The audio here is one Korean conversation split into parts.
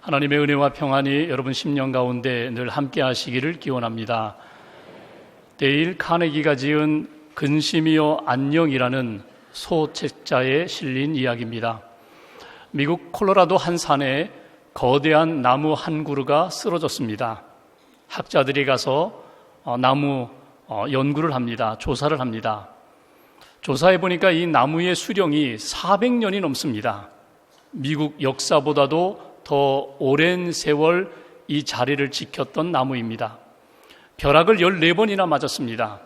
하나님의 은혜와 평안이 여러분 심령 가운데 늘 함께 하시기를 기원합니다. 데일 카네기가 지은 근심이여 안녕이라는 소책자에 실린 이야기입니다. 미국 콜로라도 한 산에 거대한 나무 한 그루가 쓰러졌습니다. 학자들이 가서 나무 연구를 합니다. 조사를 합니다. 조사해 보니까 이 나무의 수령이 400년이 넘습니다. 미국 역사보다도 더 오랜 세월 이 자리를 지켰던 나무입니다. 벼락을 14번이나 맞았습니다.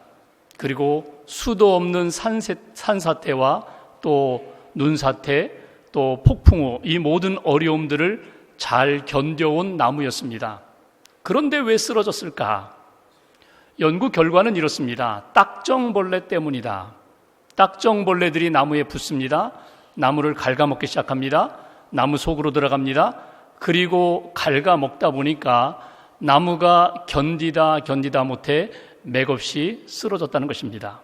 그리고 수도 없는 산사태와 또 눈사태, 또 폭풍우, 이 모든 어려움들을 잘 견뎌온 나무였습니다. 그런데 왜 쓰러졌을까? 연구 결과는 이렇습니다. 딱정벌레 때문이다. 딱정벌레들이 나무에 붙습니다. 나무를 갉아먹기 시작합니다. 나무 속으로 들어갑니다. 그리고 갉아먹다 보니까 나무가 견디다 못해 맥없이 쓰러졌다는 것입니다.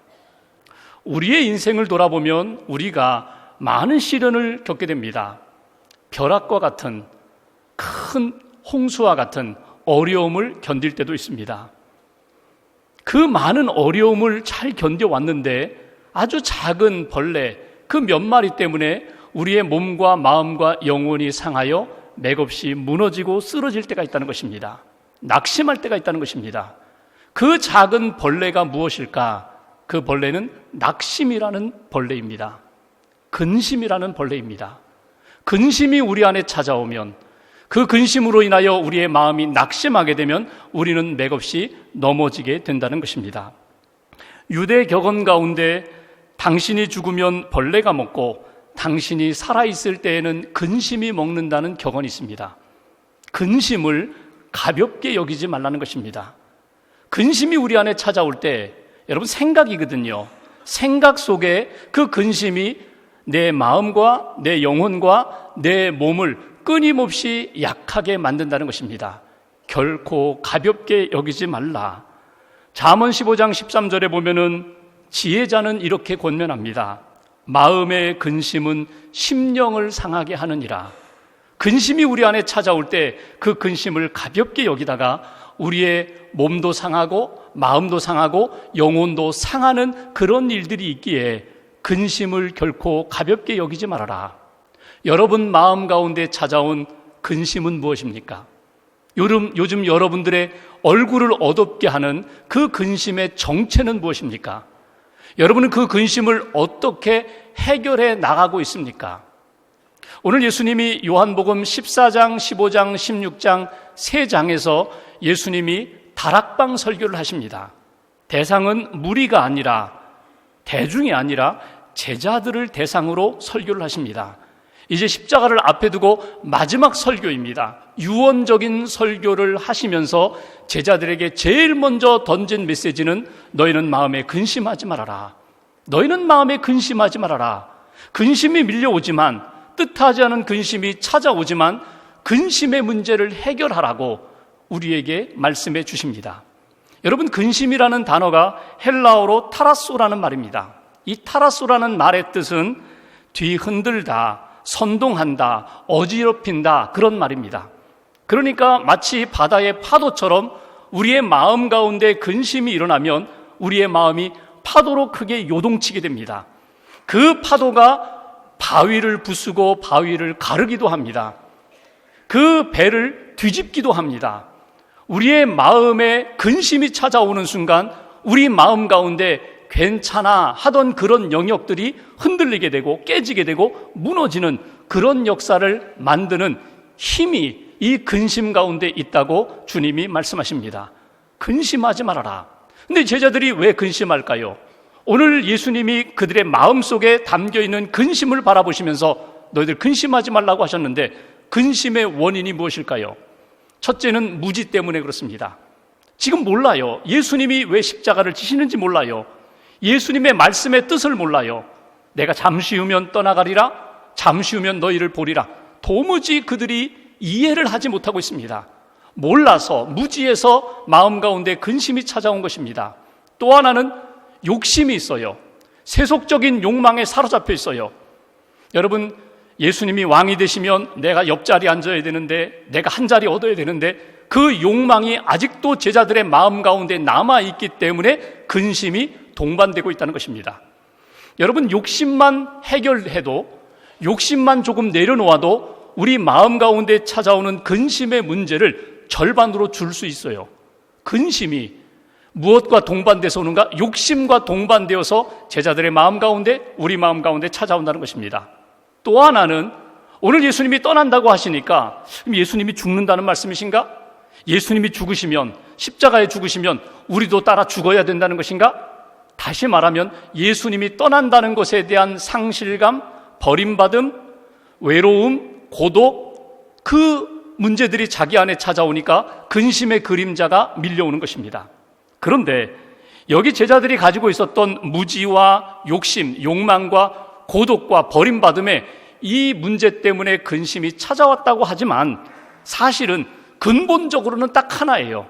우리의 인생을 돌아보면 우리가 많은 시련을 겪게 됩니다. 벼락과 같은 큰 홍수와 같은 어려움을 견딜 때도 있습니다. 그 많은 어려움을 잘 견뎌왔는데 아주 작은 벌레, 그 몇 마리 때문에 우리의 몸과 마음과 영혼이 상하여 맥없이 무너지고 쓰러질 때가 있다는 것입니다. 낙심할 때가 있다는 것입니다. 그 작은 벌레가 무엇일까? 그 벌레는 낙심이라는 벌레입니다. 근심이라는 벌레입니다. 근심이 우리 안에 찾아오면, 그 근심으로 인하여 우리의 마음이 낙심하게 되면 우리는 맥없이 넘어지게 된다는 것입니다. 유대 격언 가운데 당신이 죽으면 벌레가 먹고 당신이 살아있을 때에는 근심이 먹는다는 격언이 있습니다. 근심을 가볍게 여기지 말라는 것입니다. 근심이 우리 안에 찾아올 때 여러분 생각이거든요. 생각 속에 그 근심이 내 마음과 내 영혼과 내 몸을 끊임없이 약하게 만든다는 것입니다. 결코 가볍게 여기지 말라. 잠언 15장 13절에 보면은 지혜자는 이렇게 권면합니다. 마음의 근심은 심령을 상하게 하느니라. 근심이 우리 안에 찾아올 때 그 근심을 가볍게 여기다가 우리의 몸도 상하고 마음도 상하고 영혼도 상하는 그런 일들이 있기에 근심을 결코 가볍게 여기지 말아라. 여러분 마음 가운데 찾아온 근심은 무엇입니까? 요즘 여러분들의 얼굴을 어둡게 하는 그 근심의 정체는 무엇입니까? 여러분은 그 근심을 어떻게 해결해 나가고 있습니까? 오늘 예수님이 요한복음 14장, 15장, 16장 세 장에서 예수님이 다락방 설교를 하십니다. 대상은 무리가 아니라, 대중이 아니라 제자들을 대상으로 설교를 하십니다. 이제 십자가를 앞에 두고 마지막 설교입니다. 유언적인 설교를 하시면서 제자들에게 제일 먼저 던진 메시지는 너희는 마음에 근심하지 말아라. 너희는 마음에 근심하지 말아라. 근심이 밀려오지만, 뜻하지 않은 근심이 찾아오지만 근심의 문제를 해결하라고 우리에게 말씀해 주십니다. 여러분, 근심이라는 단어가 헬라어로 타라소라는 말입니다. 이 타라소라는 말의 뜻은 뒤흔들다, 선동한다, 어지럽힌다, 그런 말입니다. 그러니까 마치 바다의 파도처럼 우리의 마음 가운데 근심이 일어나면 우리의 마음이 파도로 크게 요동치게 됩니다. 그 파도가 바위를 부수고 바위를 가르기도 합니다. 그 배를 뒤집기도 합니다. 우리의 마음에 근심이 찾아오는 순간 우리 마음 가운데 괜찮아 하던 그런 영역들이 흔들리게 되고 깨지게 되고 무너지는 그런 역사를 만드는 힘이 이 근심 가운데 있다고 주님이 말씀하십니다. 근심하지 말아라. 근데 제자들이 왜 근심할까요? 오늘 예수님이 그들의 마음속에 담겨있는 근심을 바라보시면서 너희들 근심하지 말라고 하셨는데 근심의 원인이 무엇일까요? 첫째는 무지 때문에 그렇습니다. 지금 몰라요. 예수님이 왜 십자가를 지시는지 몰라요. 예수님의 말씀의 뜻을 몰라요. 내가 잠시 후면 떠나가리라, 잠시 후면 너희를 보리라. 도무지 그들이 이해를 하지 못하고 있습니다. 몰라서, 무지해서 마음 가운데 근심이 찾아온 것입니다. 또 하나는 욕심이 있어요. 세속적인 욕망에 사로잡혀 있어요. 여러분, 예수님이 왕이 되시면 내가 옆자리에 앉아야 되는데, 내가 한 자리 얻어야 되는데, 그 욕망이 아직도 제자들의 마음 가운데 남아있기 때문에 근심이 동반되고 있다는 것입니다. 여러분, 욕심만 해결해도, 욕심만 조금 내려놓아도 우리 마음 가운데 찾아오는 근심의 문제를 절반으로 줄 수 있어요. 근심이 무엇과 동반돼서 오는가? 욕심과 동반되어서 제자들의 마음 가운데, 우리 마음 가운데 찾아온다는 것입니다. 또 하나는, 오늘 예수님이 떠난다고 하시니까 예수님이 죽는다는 말씀이신가? 예수님이 죽으시면, 십자가에 죽으시면 우리도 따라 죽어야 된다는 것인가? 다시 말하면 예수님이 떠난다는 것에 대한 상실감, 버림받음, 외로움, 고독, 그 문제들이 자기 안에 찾아오니까 근심의 그림자가 밀려오는 것입니다. 그런데 여기 제자들이 가지고 있었던 무지와 욕심, 욕망과 고독과 버림받음에 이 문제 때문에 근심이 찾아왔다고 하지만 사실은 근본적으로는 딱 하나예요.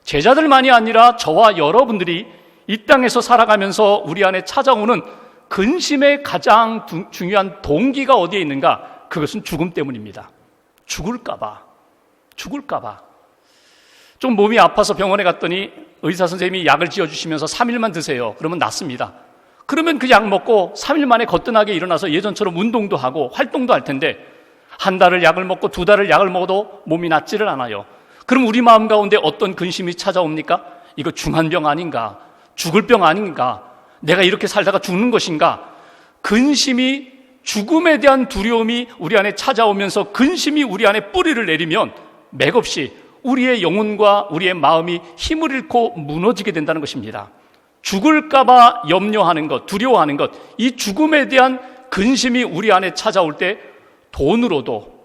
제자들만이 아니라 저와 여러분들이 이 땅에서 살아가면서 우리 안에 찾아오는 근심의 가장 중요한 동기가 어디에 있는가? 그것은 죽음 때문입니다. 죽을까봐. 좀 몸이 아파서 병원에 갔더니 의사 선생님이 약을 지어주시면서 3일만 드세요. 그러면 낫습니다. 그러면 그 약 먹고 3일 만에 거뜬하게 일어나서 예전처럼 운동도 하고 활동도 할 텐데, 한 달을 약을 먹고 2달을 약을 먹어도 몸이 낫지를 않아요. 그럼 우리 마음 가운데 어떤 근심이 찾아옵니까? 이거 중한병 아닌가? 죽을 병 아닌가? 내가 이렇게 살다가 죽는 것인가? 근심이, 죽음에 대한 두려움이 우리 안에 찾아오면서 근심이 우리 안에 뿌리를 내리면 맥없이 우리의 영혼과 우리의 마음이 힘을 잃고 무너지게 된다는 것입니다. 죽을까봐 염려하는 것, 두려워하는 것, 이 죽음에 대한 근심이 우리 안에 찾아올 때 돈으로도,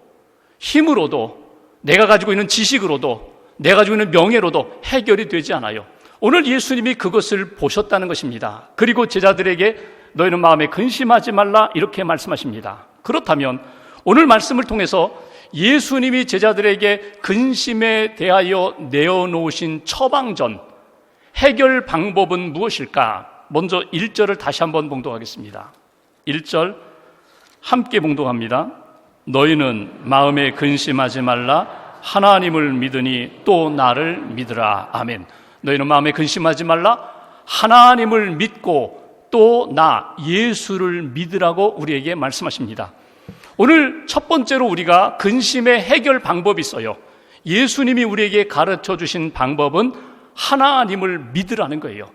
힘으로도, 내가 가지고 있는 지식으로도, 내가 가지고 있는 명예로도 해결이 되지 않아요. 오늘 예수님이 그것을 보셨다는 것입니다. 그리고 제자들에게 너희는 마음에 근심하지 말라 이렇게 말씀하십니다. 그렇다면 오늘 말씀을 통해서 예수님이 제자들에게 근심에 대하여 내어놓으신 처방전, 해결 방법은 무엇일까? 먼저 1절을 다시 한번 봉독하겠습니다. 1절 함께 봉독합니다. 너희는 마음에 근심하지 말라. 하나님을 믿으니 또 나를 믿으라. 아멘. 너희는 마음에 근심하지 말라. 하나님을 믿고 또 나 예수를 믿으라고 우리에게 말씀하십니다. 오늘 첫 번째로 우리가 근심의 해결 방법이 있어요. 예수님이 우리에게 가르쳐 주신 방법은 하나님을 믿으라는 거예요.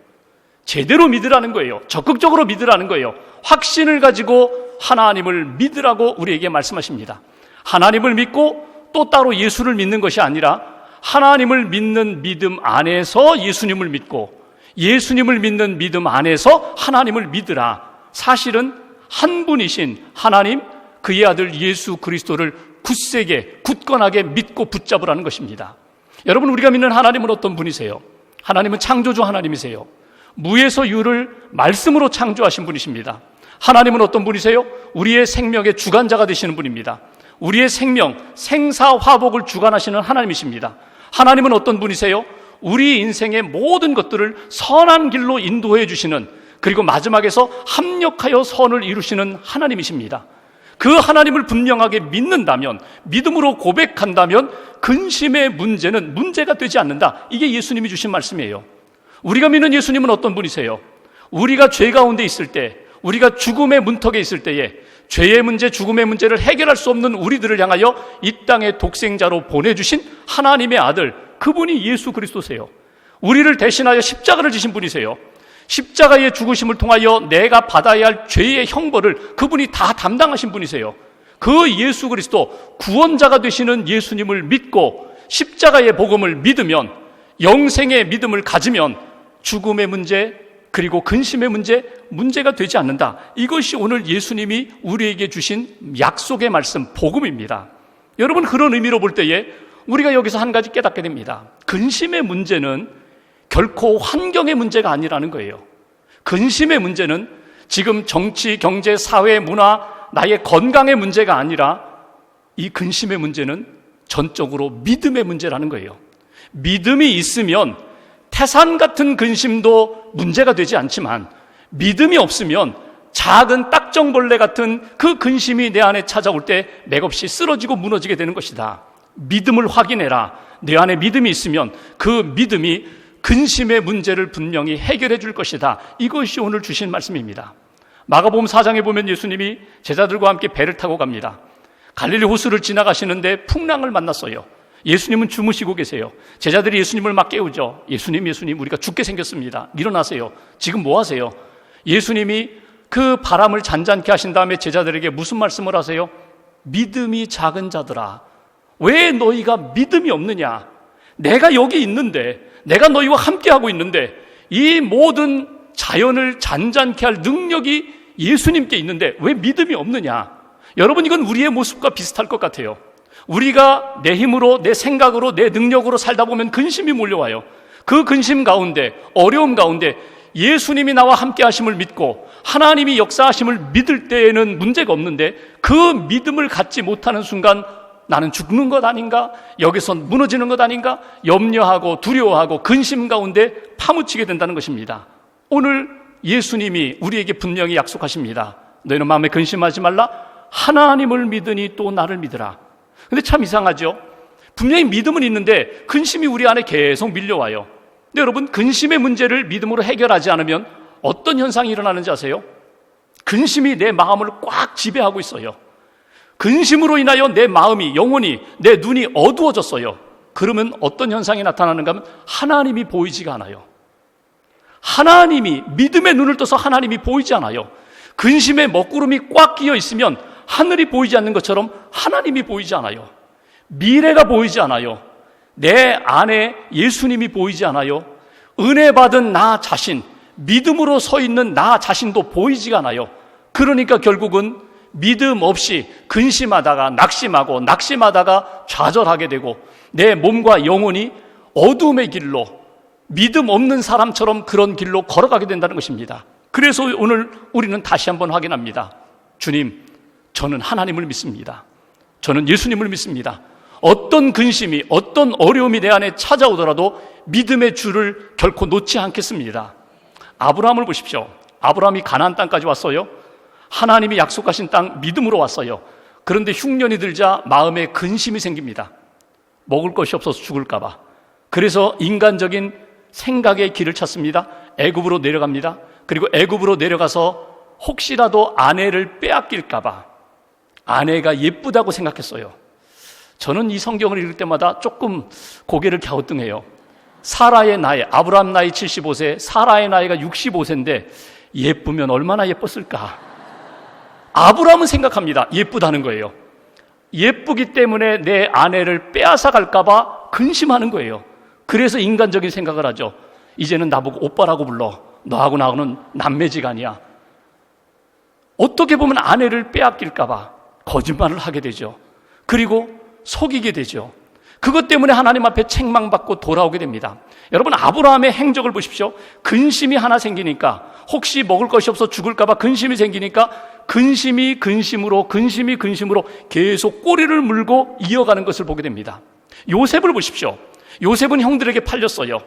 제대로 믿으라는 거예요. 적극적으로 믿으라는 거예요. 확신을 가지고 하나님을 믿으라고 우리에게 말씀하십니다. 하나님을 믿고 또 따로 예수를 믿는 것이 아니라 하나님을 믿는 믿음 안에서 예수님을 믿고 예수님을 믿는 믿음 안에서 하나님을 믿으라. 사실은 한 분이신 하나님, 그의 아들 예수 그리스도를 굳세게 굳건하게 믿고 붙잡으라는 것입니다. 여러분, 우리가 믿는 하나님은 어떤 분이세요? 하나님은 창조주 하나님이세요. 무에서 유를 말씀으로 창조하신 분이십니다. 하나님은 어떤 분이세요? 우리의 생명의 주관자가 되시는 분입니다. 우리의 생명, 생사화복을 주관하시는 하나님이십니다. 하나님은 어떤 분이세요? 우리 인생의 모든 것들을 선한 길로 인도해 주시는, 그리고 마지막에서 합력하여 선을 이루시는 하나님이십니다. 그 하나님을 분명하게 믿는다면, 믿음으로 고백한다면 근심의 문제는 문제가 되지 않는다. 이게 예수님이 주신 말씀이에요. 우리가 믿는 예수님은 어떤 분이세요? 우리가 죄 가운데 있을 때, 우리가 죽음의 문턱에 있을 때에 죄의 문제, 죽음의 문제를 해결할 수 없는 우리들을 향하여 이 땅에 독생자로 보내주신 하나님의 아들, 그분이 예수 그리스도세요. 우리를 대신하여 십자가를 지신 분이세요. 십자가의 죽으심을 통하여 내가 받아야 할 죄의 형벌을 그분이 다 담당하신 분이세요. 그 예수 그리스도, 구원자가 되시는 예수님을 믿고 십자가의 복음을 믿으면, 영생의 믿음을 가지면 죽음의 문제, 그리고 근심의 문제가 되지 않는다. 이것이 오늘 예수님이 우리에게 주신 약속의 말씀, 복음입니다. 여러분, 그런 의미로 볼 때에 우리가 여기서 한 가지 깨닫게 됩니다. 근심의 문제는 결코 환경의 문제가 아니라는 거예요. 근심의 문제는 지금 정치, 경제, 사회, 문화, 나의 건강의 문제가 아니라 이 근심의 문제는 전적으로 믿음의 문제라는 거예요. 믿음이 있으면 태산 같은 근심도 문제가 되지 않지만, 믿음이 없으면 작은 딱지 딱정벌레 같은 그 근심이 내 안에 찾아올 때 맥없이 쓰러지고 무너지게 되는 것이다. 믿음을 확인해라. 내 안에 믿음이 있으면 그 믿음이 근심의 문제를 분명히 해결해 줄 것이다. 이것이 오늘 주신 말씀입니다. 마가복음 4장에 보면 예수님이 제자들과 함께 배를 타고 갑니다. 갈릴리 호수를 지나가시는데 풍랑을 만났어요. 예수님은 주무시고 계세요. 제자들이 예수님을 막 깨우죠. 예수님 우리가 죽게 생겼습니다. 일어나세요. 지금 뭐 하세요? 예수님이 그 바람을 잔잔케 하신 다음에 제자들에게 무슨 말씀을 하세요? 믿음이 작은 자들아, 왜 너희가 믿음이 없느냐? 내가 여기 있는데, 내가 너희와 함께하고 있는데, 이 모든 자연을 잔잔케 할 능력이 예수님께 있는데 왜 믿음이 없느냐? 여러분, 이건 우리의 모습과 비슷할 것 같아요. 우리가 내 힘으로, 내 생각으로, 내 능력으로 살다 보면 근심이 몰려와요. 그 근심 가운데, 어려움 가운데 예수님이 나와 함께 하심을 믿고 하나님이 역사하심을 믿을 때에는 문제가 없는데, 그 믿음을 갖지 못하는 순간 나는 죽는 것 아닌가? 여기서 무너지는 것 아닌가? 염려하고 두려워하고 근심 가운데 파묻히게 된다는 것입니다. 오늘 예수님이 우리에게 분명히 약속하십니다. 너희는 마음에 근심하지 말라. 하나님을 믿으니 또 나를 믿으라. 근데 참 이상하죠? 분명히 믿음은 있는데 근심이 우리 안에 계속 밀려와요. 근데 여러분, 근심의 문제를 믿음으로 해결하지 않으면 어떤 현상이 일어나는지 아세요? 근심이 내 마음을 꽉 지배하고 있어요. 근심으로 인하여 내 마음이, 영혼이, 내 눈이 어두워졌어요. 그러면 어떤 현상이 나타나는가 하면 하나님이 보이지가 않아요. 하나님이, 믿음의 눈을 떠서 하나님이 보이지 않아요. 근심의 먹구름이 꽉 끼어 있으면 하늘이 보이지 않는 것처럼 하나님이 보이지 않아요. 미래가 보이지 않아요. 내 안에 예수님이 보이지 않아요. 은혜 받은 나 자신, 믿음으로 서 있는 나 자신도 보이지가 않아요. 그러니까 결국은 믿음 없이 근심하다가 낙심하고, 낙심하다가 좌절하게 되고, 내 몸과 영혼이 어둠의 길로, 믿음 없는 사람처럼 그런 길로 걸어가게 된다는 것입니다. 그래서 오늘 우리는 다시 한번 확인합니다. 주님, 저는 하나님을 믿습니다. 저는 예수님을 믿습니다. 어떤 근심이, 어떤 어려움이 내 안에 찾아오더라도 믿음의 줄을 결코 놓지 않겠습니다. 아브라함을 보십시오. 아브라함이 가나안 땅까지 왔어요. 하나님이 약속하신 땅 믿음으로 왔어요. 그런데 흉년이 들자 마음에 근심이 생깁니다. 먹을 것이 없어서 죽을까 봐. 그래서 인간적인 생각의 길을 찾습니다. 애굽으로 내려갑니다. 그리고 애굽으로 내려가서 혹시라도 아내를 빼앗길까 봐 아내가 예쁘다고 생각했어요. 저는 이 성경을 읽을 때마다 조금 고개를 갸우뚱해요. 사라의 나이, 아브라함 나이 75세, 사라의 나이가 65세인데 예쁘면 얼마나 예뻤을까? 아브라함은 생각합니다. 예쁘다는 거예요. 예쁘기 때문에 내 아내를 빼앗아 갈까 봐 근심하는 거예요. 그래서 인간적인 생각을 하죠. 이제는 나보고 오빠라고 불러. 너하고 나하고는 남매지간이야. 어떻게 보면 아내를 빼앗길까 봐 거짓말을 하게 되죠. 그리고 속이게 되죠. 그것 때문에 하나님 앞에 책망받고 돌아오게 됩니다. 여러분, 아브라함의 행적을 보십시오. 근심이 하나 생기니까, 혹시 먹을 것이 없어 죽을까 봐 근심이 생기니까 근심이 근심으로 계속 꼬리를 물고 이어가는 것을 보게 됩니다. 요셉을 보십시오. 요셉은 형들에게 팔렸어요.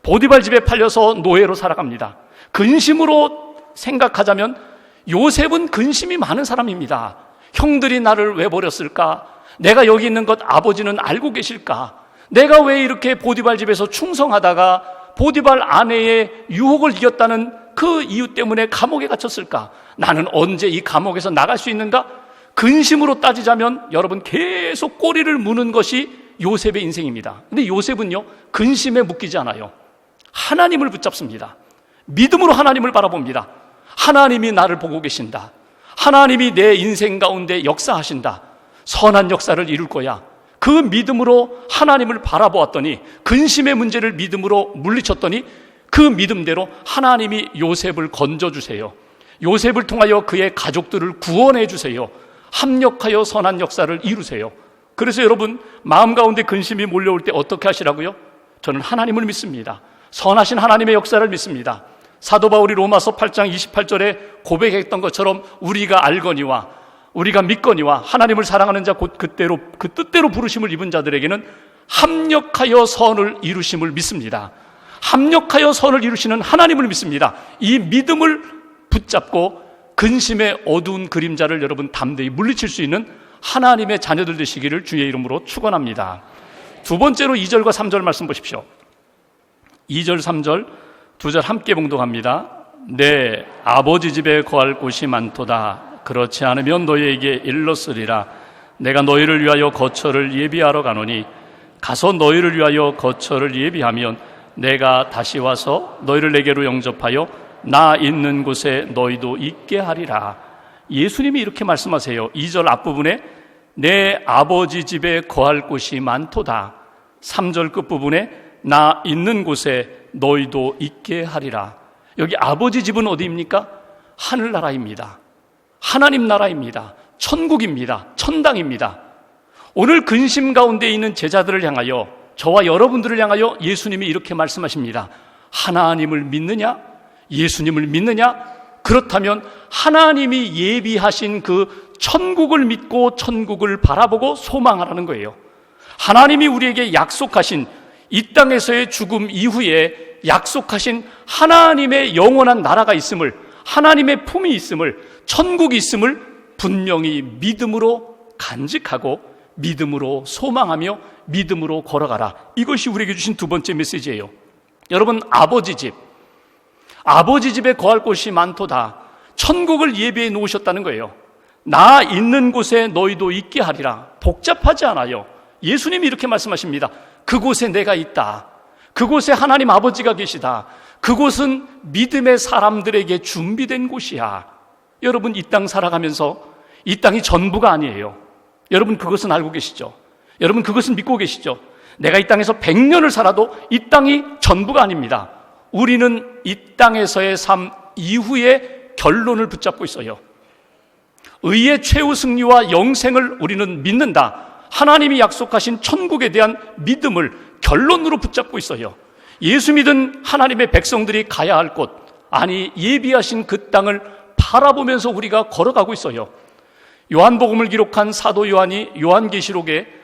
보디발 집에 팔려서 노예로 살아갑니다. 근심으로 생각하자면 요셉은 근심이 많은 사람입니다. 형들이 나를 왜 버렸을까? 내가 여기 있는 것 아버지는 알고 계실까? 내가 왜 이렇게 보디발 집에서 충성하다가 보디발 아내의 유혹을 이겼다는 그 이유 때문에 감옥에 갇혔을까? 나는 언제 이 감옥에서 나갈 수 있는가? 근심으로 따지자면 여러분, 계속 꼬리를 무는 것이 요셉의 인생입니다. 근데 요셉은요, 근심에 묶이지 않아요. 하나님을 붙잡습니다. 믿음으로 하나님을 바라봅니다. 하나님이 나를 보고 계신다. 하나님이 내 인생 가운데 역사하신다. 선한 역사를 이룰 거야. 그 믿음으로 하나님을 바라보았더니, 근심의 문제를 믿음으로 물리쳤더니 그 믿음대로 하나님이 요셉을 건져주세요. 요셉을 통하여 그의 가족들을 구원해 주세요. 합력하여 선한 역사를 이루세요. 그래서 여러분, 마음 가운데 근심이 몰려올 때 어떻게 하시라고요? 저는 하나님을 믿습니다. 선하신 하나님의 역사를 믿습니다. 사도 바울이 로마서 8장 28절에 고백했던 것처럼 우리가 알거니와 우리가 믿거니와 하나님을 사랑하는 자 곧 그 뜻대로 부르심을 입은 자들에게는 합력하여 선을 이루심을 믿습니다. 합력하여 선을 이루시는 하나님을 믿습니다. 이 믿음을 붙잡고 근심의 어두운 그림자를 여러분 담대히 물리칠 수 있는 하나님의 자녀들 되시기를 주의 이름으로 축원합니다. 두 번째로 2절과 3절 말씀 보십시오. 2절 3절 두 절 함께 봉독합니다. 내 아버지 집에 거할 곳이 많도다. 그렇지 않으면 너희에게 일렀으리라. 내가 너희를 위하여 거처를 예비하러 가노니 가서 너희를 위하여 거처를 예비하면 내가 다시 와서 너희를 내게로 영접하여 나 있는 곳에 너희도 있게 하리라. 예수님이 이렇게 말씀하세요. 2절 앞부분에 내 아버지 집에 거할 곳이 많도다. 3절 끝부분에 나 있는 곳에 너희도 있게 하리라. 여기 아버지 집은 어디입니까? 하늘나라입니다. 하나님 나라입니다. 천국입니다. 천당입니다. 오늘 근심 가운데 있는 제자들을 향하여, 저와 여러분들을 향하여 예수님이 이렇게 말씀하십니다. 하나님을 믿느냐? 예수님을 믿느냐? 그렇다면 하나님이 예비하신 그 천국을 믿고 천국을 바라보고 소망하라는 거예요. 하나님이 우리에게 약속하신 이 땅에서의 죽음 이후에 약속하신 하나님의 영원한 나라가 있음을, 하나님의 품이 있음을, 천국이 있음을 분명히 믿음으로 간직하고 믿음으로 소망하며 믿음으로 걸어가라. 이것이 우리에게 주신 두 번째 메시지예요. 여러분, 아버지 집에 거할 곳이 많도다. 천국을 예비해 놓으셨다는 거예요. 나 있는 곳에 너희도 있게 하리라. 복잡하지 않아요. 예수님이 이렇게 말씀하십니다. 그곳에 내가 있다. 그곳에 하나님 아버지가 계시다. 그곳은 믿음의 사람들에게 준비된 곳이야. 여러분, 이 땅 살아가면서 이 땅이 전부가 아니에요. 여러분, 그것은 알고 계시죠? 여러분, 그것은 믿고 계시죠? 내가 이 땅에서 100년을 살아도 이 땅이 전부가 아닙니다. 우리는 이 땅에서의 삶 이후에 결론을 붙잡고 있어요. 의의 최후 승리와 영생을 우리는 믿는다. 하나님이 약속하신 천국에 대한 믿음을 결론으로 붙잡고 있어요. 예수 믿은 하나님의 백성들이 가야 할 곳, 아니 예비하신 그 땅을 바라보면서 우리가 걸어가고 있어요. 요한복음을 기록한 사도 요한이 요한계시록에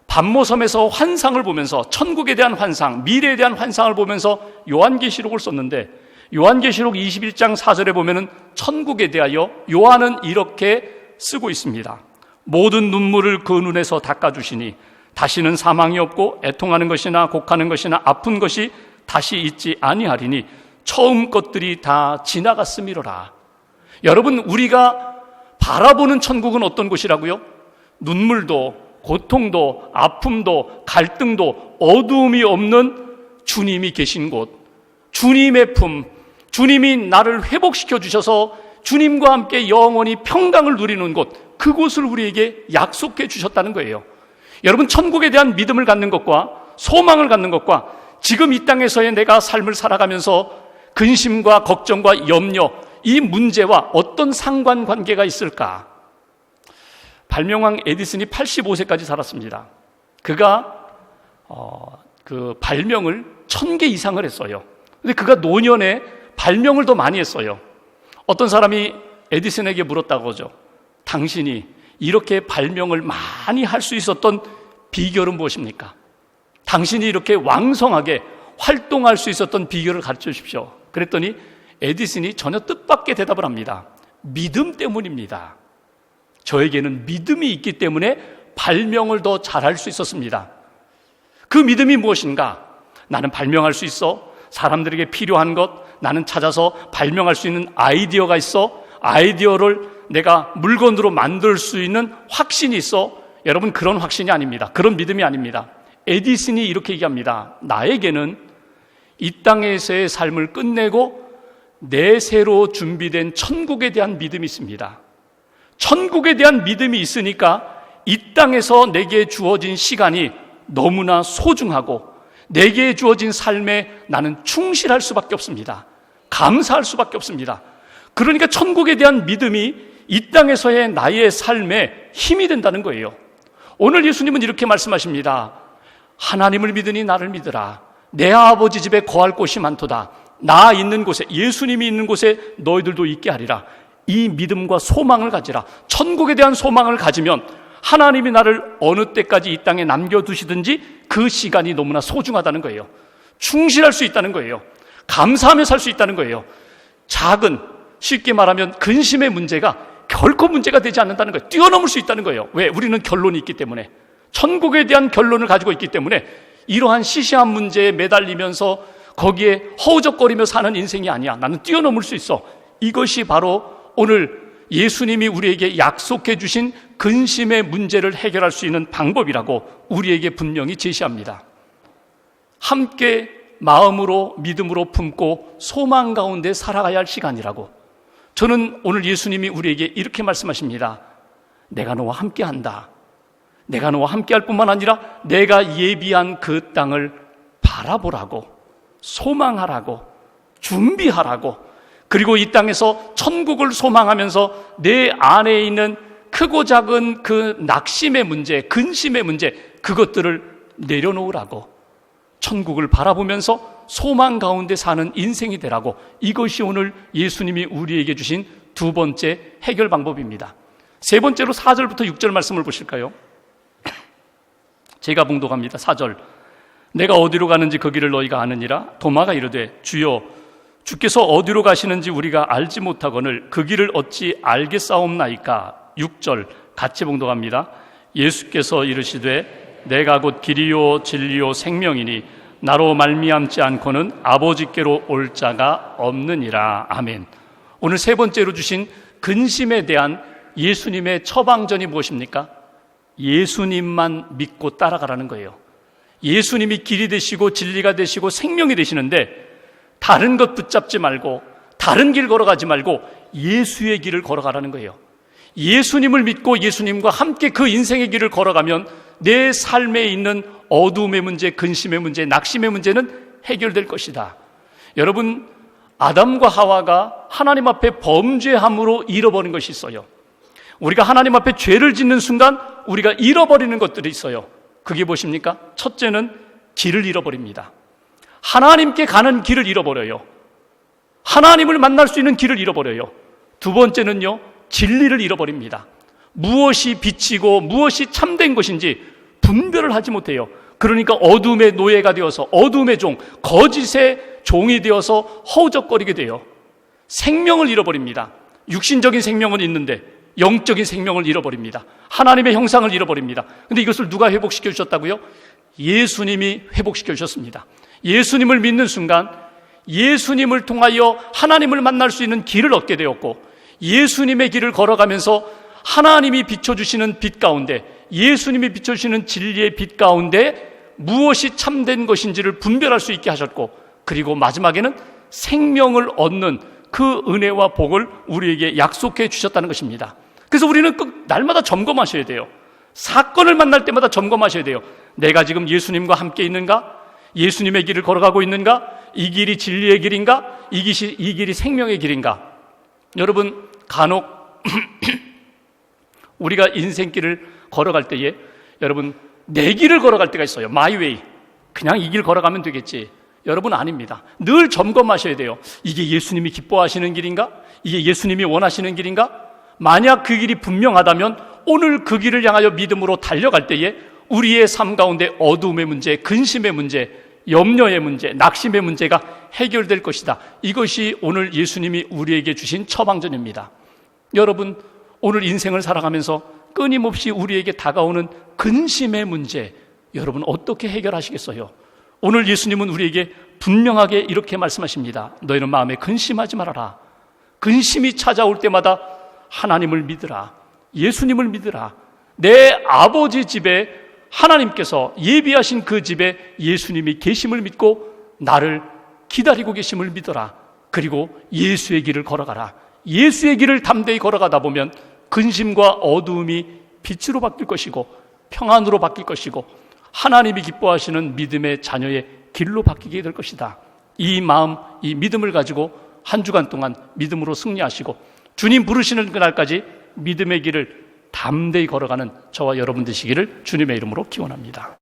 반모섬에서 환상을 보면서, 천국에 대한 환상, 미래에 대한 환상을 보면서 요한계시록을 썼는데, 요한계시록 21장 4절에 보면은 천국에 대하여 요한은 이렇게 쓰고 있습니다. 모든 눈물을 그 눈에서 닦아주시니 다시는 사망이 없고 애통하는 것이나 곡하는 것이나 아픈 것이 다시 있지 아니하리니 처음 것들이 다 지나갔음이로라. 여러분, 우리가 바라보는 천국은 어떤 곳이라고요? 눈물도 고통도 아픔도 갈등도 어두움이 없는 주님이 계신 곳, 주님의 품, 주님이 나를 회복시켜 주셔서 주님과 함께 영원히 평강을 누리는 곳, 그곳을 우리에게 약속해 주셨다는 거예요. 여러분, 천국에 대한 믿음을 갖는 것과 소망을 갖는 것과 지금 이 땅에서의 내가 삶을 살아가면서 근심과 걱정과 염려, 이 문제와 어떤 상관관계가 있을까? 발명왕 에디슨이 85세까지 살았습니다. 그가 그 발명을 1000개 이상을 했어요. 근데 그가 노년에 발명을 더 많이 했어요. 어떤 사람이 에디슨에게 물었다고 하죠. 당신이 이렇게 발명을 많이 할 수 있었던 비결은 무엇입니까? 당신이 이렇게 왕성하게 활동할 수 있었던 비결을 가르쳐 주십시오. 그랬더니 에디슨이 전혀 뜻밖의 대답을 합니다. 믿음 때문입니다. 저에게는 믿음이 있기 때문에 발명을 더 잘할 수 있었습니다. 그 믿음이 무엇인가? 나는 발명할 수 있어. 사람들에게 필요한 것 나는 찾아서 발명할 수 있는 아이디어가 있어. 아이디어를 내가 물건으로 만들 수 있는 확신이 있어. 여러분, 그런 확신이 아닙니다. 그런 믿음이 아닙니다. 에디슨이 이렇게 얘기합니다. 나에게는 이 땅에서의 삶을 끝내고 내세로 준비된 천국에 대한 믿음이 있습니다. 천국에 대한 믿음이 있으니까 이 땅에서 내게 주어진 시간이 너무나 소중하고 내게 주어진 삶에 나는 충실할 수밖에 없습니다. 감사할 수밖에 없습니다. 그러니까 천국에 대한 믿음이 이 땅에서의 나의 삶에 힘이 된다는 거예요. 오늘 예수님은 이렇게 말씀하십니다. 하나님을 믿으니 나를 믿으라. 내 아버지 집에 거할 곳이 많도다. 나 있는 곳에, 예수님이 있는 곳에 너희들도 있게 하리라. 이 믿음과 소망을 가지라. 천국에 대한 소망을 가지면 하나님이 나를 어느 때까지 이 땅에 남겨두시든지 그 시간이 너무나 소중하다는 거예요. 충실할 수 있다는 거예요. 감사하며 살 수 있다는 거예요. 작은 쉽게 말하면 근심의 문제가 결코 문제가 되지 않는다는 거예요. 뛰어넘을 수 있다는 거예요. 왜? 우리는 결론이 있기 때문에, 천국에 대한 결론을 가지고 있기 때문에 이러한 시시한 문제에 매달리면서 거기에 허우적거리며 사는 인생이 아니야. 나는 뛰어넘을 수 있어. 이것이 바로 오늘 예수님이 우리에게 약속해 주신 근심의 문제를 해결할 수 있는 방법이라고 우리에게 분명히 제시합니다. 함께 마음으로 믿음으로 품고 소망 가운데 살아가야 할 시간이라고. 저는 오늘 예수님이 우리에게 이렇게 말씀하십니다. 내가 너와 함께한다. 내가 너와 함께할 뿐만 아니라 내가 예비한 그 땅을 바라보라고, 소망하라고, 준비하라고, 그리고 이 땅에서 천국을 소망하면서 내 안에 있는 크고 작은 그 낙심의 문제, 근심의 문제, 그것들을 내려놓으라고, 천국을 바라보면서 소망 가운데 사는 인생이 되라고. 이것이 오늘 예수님이 우리에게 주신 두 번째 해결 방법입니다. 세 번째로 4절부터 6절 말씀을 보실까요? 제가 봉독합니다. 4절. 내가 어디로 가는지 그 길을 너희가 아느니라. 도마가 이르되 주여 주께서 어디로 가시는지 우리가 알지 못하거늘 그 길을 어찌 알겠사옵나이까. 6절 같이 봉독합니다. 예수께서 이르시되 내가 곧 길이요 진리요 생명이니 나로 말미암지 않고는 아버지께로 올 자가 없느니라. 아멘. 오늘 세 번째로 주신 근심에 대한 예수님의 처방전이 무엇입니까? 예수님만 믿고 따라가라는 거예요. 예수님이 길이 되시고 진리가 되시고 생명이 되시는데 다른 것 붙잡지 말고 다른 길 걸어가지 말고 예수의 길을 걸어가라는 거예요. 예수님을 믿고 예수님과 함께 그 인생의 길을 걸어가면 내 삶에 있는 어두움의 문제, 근심의 문제, 낙심의 문제는 해결될 것이다. 여러분, 아담과 하와가 하나님 앞에 범죄함으로 잃어버린 것이 있어요. 우리가 하나님 앞에 죄를 짓는 순간 우리가 잃어버리는 것들이 있어요. 그게 무엇입니까? 첫째는 길을 잃어버립니다. 하나님께 가는 길을 잃어버려요. 하나님을 만날 수 있는 길을 잃어버려요. 두 번째는요, 진리를 잃어버립니다. 무엇이 빛이고 무엇이 참된 것인지 분별을 하지 못해요. 그러니까 어둠의 노예가 되어서 어둠의 종, 거짓의 종이 되어서 허우적거리게 돼요. 생명을 잃어버립니다. 육신적인 생명은 있는데 영적인 생명을 잃어버립니다. 하나님의 형상을 잃어버립니다. 근데 이것을 누가 회복시켜 주셨다고요? 예수님이 회복시켜 주셨습니다. 예수님을 믿는 순간 예수님을 통하여 하나님을 만날 수 있는 길을 얻게 되었고, 예수님의 길을 걸어가면서 하나님이 비춰주시는 빛 가운데, 예수님이 비춰주시는 진리의 빛 가운데 무엇이 참된 것인지를 분별할 수 있게 하셨고, 그리고 마지막에는 생명을 얻는 그 은혜와 복을 우리에게 약속해 주셨다는 것입니다. 그래서 우리는 날마다 점검하셔야 돼요. 사건을 만날 때마다 점검하셔야 돼요. 내가 지금 예수님과 함께 있는가? 예수님의 길을 걸어가고 있는가? 이 길이 진리의 길인가? 이 길이 생명의 길인가? 여러분, 간혹 우리가 인생길을 걸어갈 때에 여러분 내 길을 걸어갈 때가 있어요. 마이 웨이. 그냥 이 길 걸어가면 되겠지. 여러분, 아닙니다. 늘 점검하셔야 돼요. 이게 예수님이 기뻐하시는 길인가? 이게 예수님이 원하시는 길인가? 만약 그 길이 분명하다면 오늘 그 길을 향하여 믿음으로 달려갈 때에 우리의 삶 가운데 어두움의 문제, 근심의 문제, 염려의 문제, 낙심의 문제가 해결될 것이다. 이것이 오늘 예수님이 우리에게 주신 처방전입니다. 여러분, 오늘 인생을 살아가면서 끊임없이 우리에게 다가오는 근심의 문제, 여러분 어떻게 해결하시겠어요? 오늘 예수님은 우리에게 분명하게 이렇게 말씀하십니다. 너희는 마음에 근심하지 말아라. 근심이 찾아올 때마다 하나님을 믿으라. 예수님을 믿으라. 내 아버지 집에 하나님께서 예비하신 그 집에 예수님이 계심을 믿고 나를 기다리고 계심을 믿어라. 그리고 예수의 길을 걸어가라. 예수의 길을 담대히 걸어가다 보면 근심과 어두움이 빛으로 바뀔 것이고 평안으로 바뀔 것이고 하나님이 기뻐하시는 믿음의 자녀의 길로 바뀌게 될 것이다. 이 마음, 이 믿음을 가지고 한 주간 동안 믿음으로 승리하시고 주님 부르시는 그날까지 믿음의 길을 담대히 걸어가는 저와 여러분 되시기를 주님의 이름으로 기원합니다.